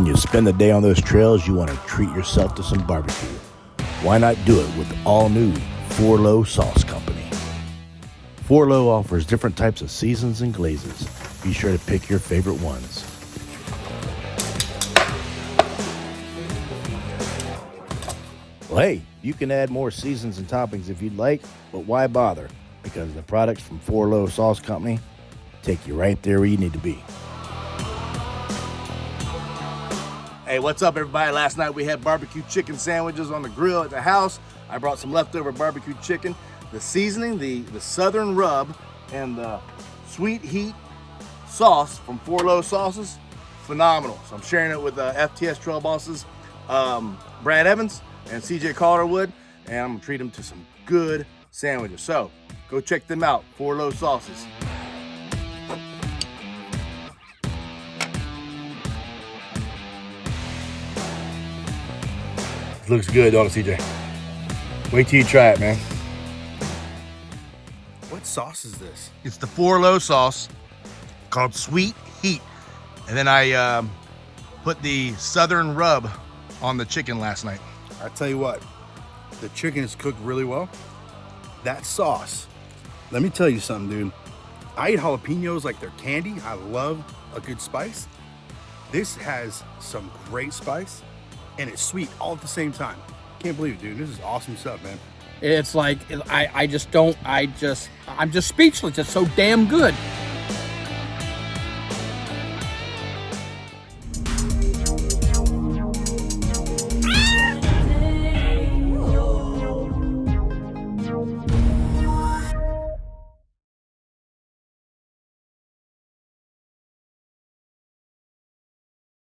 when you spend the day on those trails, you want to treat yourself to some barbecue. Why not do it with the all-new Forlo Sauce Company? Forlo offers different types of seasons and glazes. Be sure to pick your favorite ones. Well, hey, you can add more seasons and toppings if you'd like, but why bother? Because the products from Forlo Sauce Company take you right there where you need to be. Hey, what's up, everybody? Last night we had barbecue chicken sandwiches on the grill at the house. I brought some leftover barbecue chicken. The seasoning, the southern rub, and the sweet heat sauce from Forlo Sauces, phenomenal. So I'm sharing it with FTS Trail Bosses, Brad Evans and CJ Calderwood, and I'm gonna treat them to some good sandwiches. So go check them out, Forlo Sauces. Looks good, don't it, CJ? Wait till you try it, man. What sauce is this? It's the Forlo sauce called Sweet Heat. And then I put the southern rub on the chicken last night. I tell you what, the chicken is cooked really well. That sauce, let me tell you something, dude. I eat jalapenos like they're candy. I love a good spice. This has some great spice and it's sweet all at the same time. Can't believe it, dude. This is awesome stuff, man. It's like, I'm just speechless. It's so damn good.